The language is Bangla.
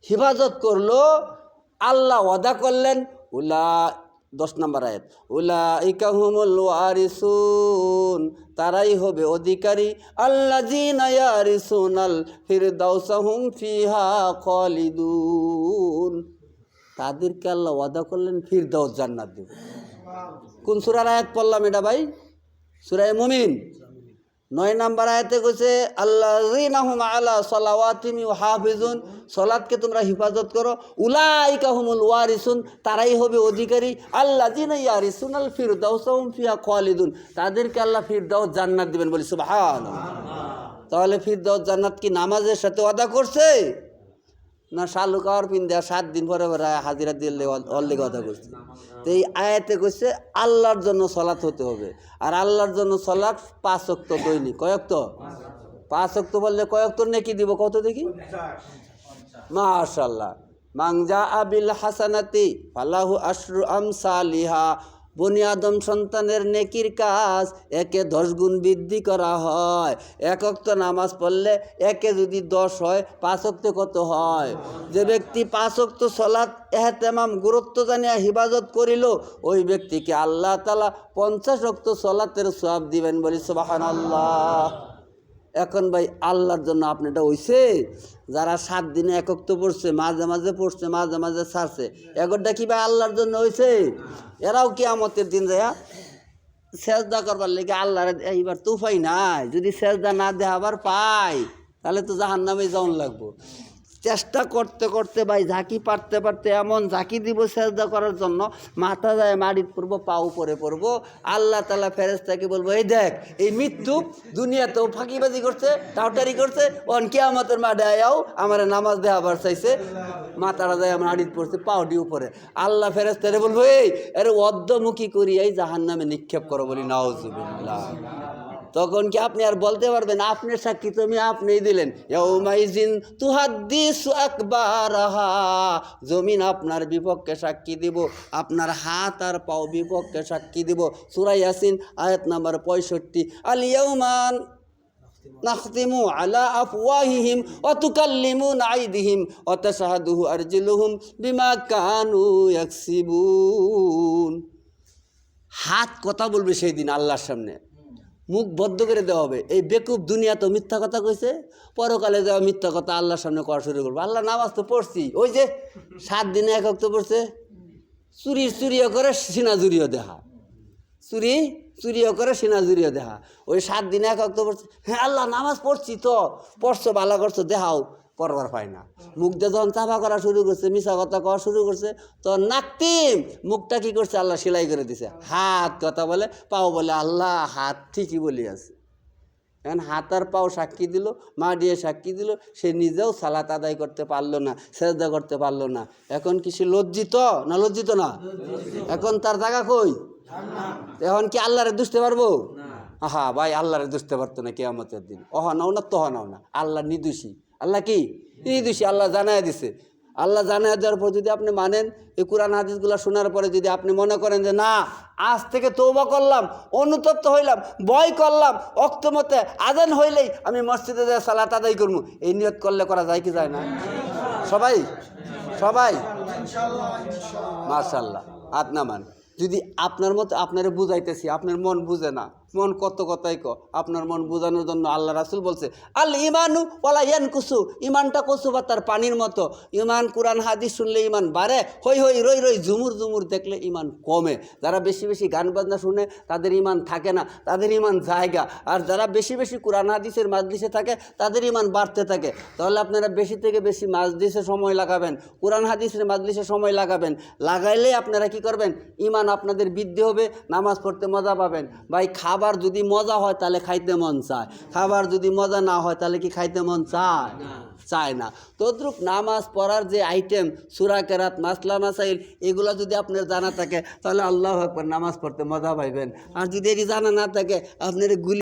হিফাজত করলো, আল্লাহ ওয়াদা করলেন, উলা 10 নম্বর আয়াত, উলাইকা হুমুল ওয়ারিসুন, তারাই হবে অধিকারী, আল্লাযীনা ইয়ারিসুনাল ফিরদাউসা হুম ফিহা খালিদুন, তাদেরকে আল্লাহ ওয়াদা করলেন ফিরদাউস জান্নাত দেবে। কোন সূরার আয়াত পড়লাম এটা ভাই? সূরা মুমিন 9 নম্বর আয়াতে কইছে আল্লাযীনা হুম আলা সালাওয়াতিহিম ইউহাফিজুন, সালাতকে তোমরা হিফাজত করো, উলাইকা হুমুল ওয়ারিসুন, তারাই হবে অধিকারী, আল্লাযীনা ইয়ারিসুনাল ফিরদাউসা হুম ফিহা খালিদুন, তাদেরকে আল্লাহ ফিরদাউস জান্নাত দিবেন। বলি সুবহানাল্লাহ। তাহলে ফিরদাউস জান্নাত কি নামাজের সাথে ওয়াদা করছে না শালু কাওয়ার পিন্দা 7 দিন পরে হাজিরা দিলে অল্লেগে ওয়াদা করছে? তো এই আয়াতে কইছে আল্লাহর জন্য সালাত হতে হবে, আর আল্লাহর জন্য সালাত 5 ওয়াক্ত দৈনিক। কয় ওয়াক্ত? 5 ওয়াক্ত বললে কয় ওয়াক্ত নেকি দিব কত দেখি? মাশাআল্লাহ। মান জাআ বিল হাসানাতি ফালাহু আশরু আমসালিহা, বনি আদম সন্তানের নেকির কাজ 1-এ 10 গুণ বৃদ্ধি করা হয়। 1 ওয়াক্ত নামাজ পড়লে 1-এ যদি 10 হয়, 5 ওয়াক্তে কত হয়? যে ব্যক্তি 5 ওয়াক্ত সালাত এহতেমাম গুরুত্ব জানিয়া হিফাজত করিল, ওই ব্যক্তিকে আল্লাহ তাআলা 50 ওয়াক্ত সালাতের সওয়াব দিবেন। বলি সুবহানাল্লাহ। এখন ভাই আল্লাহর জন্য আপনারটা হইছে? যারা 7 দিনে 1 ওয়াক্ত পড়ছে, মাঝে মাঝে পড়ছে, মাঝে মাঝে ছাড়ছে, এগোটা কি ভাই আল্লাহর জন্য হইছে? এরাও কিয়ামতের দিন যায় সেজদা করবার লেগে আল্লাহর এইবার তো উপায় নাই, যদি সেজদা না দেখাবার পাই তাহলে তো জাহান্নামে যাওয়ান লাগবো। চেষ্টা করতে করতে ভাই ঝাঁকি পারতে পারতে এমন ঝাঁকি দিব সেজদা করার জন্য, মাথা যায় মাটিত পড়বো, পা উপরে পড়বো, আল্লাহ তাআলা ফেরেশতাকে বলবো, এই দেখ এই মৃত্যু দুনিয়াতেও ফাঁকিবাজি করছে, টাউটারি করছে, অন কিয়ামতের মাঠে আয়াও আমার নামাজ দেখাবার চাইছে, মাথাটা যায় মাটিত পড়ছে, পাউডি উপরে। আল্লাহ ফেরেশতারে বলবো, এই এর অর্ধমুখী করি এই জাহান্নামে নিক্ষেপ করো। বলি নাউজুবিল্লাহ। তখন কি আপনি আর বলতে পারবেন আপনার সাক্ষী তুমি আপনিই দিলেন? ইয়াউমাইজিন তুহাদ্দিসু আকবারাহা, জমিন আপনার বিপক্ষে সাক্ষী দিব, আপনার হাত আর পাও বিপক্ষে সাক্ষী দিব। সূরা ইয়াসিন আয়াত নাম্বার 65। আল ইয়াউমান নাখতিমু আলা আফওয়াহিহিম ওয়া তুকাল্লিমুনা আইদিহিম ওয়া তাশহাদু আরজুলুহুম বিমা কানু ইয়াকসিবুন। হাত কথা বলবে সেই দিন আল্লাহর সামনে, মুখ বদ্ধ করে দেওয়া হবে। এই বেকুব দুনিয়া তো মিথ্যা কথা কইছে, পরকালে যাওয়া মিথ্যা কথা আল্লাহর সামনে করা শুরু করবো। আল্লাহ নামাজ তো পড়ছি, ওই যে 7 দিনে 1 ওয়াক্ত পড়ছে, চুরিও করে সিনাজুরিও দেখা, চুরিও করে সিনাজুরিও দেখা, ওই 7 দিনে 1 ওয়াক্ত পড়ছে। হ্যাঁ আল্লাহ নামাজ পড়ছি তো, পড়ছো ভালো করছো, দেখাও, করবার পায় না। মুখ দিয়ে যখন চাপা করা শুরু করছে, মিশা কথা কওয়া শুরু করছে, তো নাকতিম মুখটা কি করছে আল্লাহ সেলাই করে দিছে। হাত কথা বলে, পাও বলে, আল্লাহ হাত ঠিকই বলি আছে। এখন হাত আর পাও সাক্ষী দিল, মা দিয়ে সাক্ষী দিল, সে নিজেও সালাত আদায় করতে পারলো না, সেজদা করতে পারলো না। এখন কি সে লজ্জিত না? লজ্জিত না? এখন তার জায়গা কই? এখন কি আল্লাহরে দুষতে পারবো? হা ভাই আল্লাহরে দুষতে পারতো না কিয়ামতের দিন। অহনাও না তহনাও না, আল্লাহ নির্দোষী। আল্লাহ কি নির্দোষী? আল্লাহ জানায় দিছে। আল্লাহ জানায় দেওয়ার পর যদি আপনি মানেন, এই কোরআন হাদিসগুলো শোনার পরে যদি আপনি মনে করেন যে না আজ থেকে তওবা করলাম, অনুতপ্ত হইলাম, ভয় করলাম, অক্তমতে আজান হইলেই আমি মসজিদে যাই সালাত আদায় করবো, এই নিয়ত করলে করা যায় কি যায় না? সবাই মাশাআল্লাহ হাত নামান। যদি আপনার মতো আপনারে বুঝাইতেছি, আপনার মন বুঝে না, মন কত কথাই আপনার মন বোঝানোর জন্য আল্লাহ রাসূল বলছে আল ইমানু ওয়ালা ইয়ানকুসু, ইমানটা কসু পাতার পানির মতো। ইমান কোরআন হাদিস শুনলে ইমান বাড়ে, হই হই রই রই ঝুমুর ঝুমুর দেখলে ইমান কমে। যারা বেশি বেশি গান বাজনা শুনে তাদের ইমান থাকে না, তাদের ইমান জায়গা। আর যারা বেশি বেশি কোরআন হাদিসের মাজলিসে থাকে তাদের ইমান বাড়তে থাকে। তাহলে আপনারা বেশি থেকে বেশি মাজলিসে সময় লাগাবেন, কোরআন হাদিসের মাজলিসে সময় লাগাবেন, লাগাইলে আপনারা কি করবেন? ইমান আপনাদের বৃদ্ধি হবে, নামাজ পড়তে মজা পাবেন। ভাই খাবার যদি মজা হয় তাহলে খাইতে মন চায়, খাবার যদি মজা না হয় তাহলে কি খাইতে মন চায়? চায় না। তদ্রূপ নামাজ পড়ার যে আইটেম, সূরা কেরাত, মাসলা মাসাইল, এগুলো যদি আপনার জানা থাকে তাহলে আল্লাহু আকবার নামাজ পড়তে মজা পাইবেন। আর যদি এটি জানা না থাকে আপনার গুলি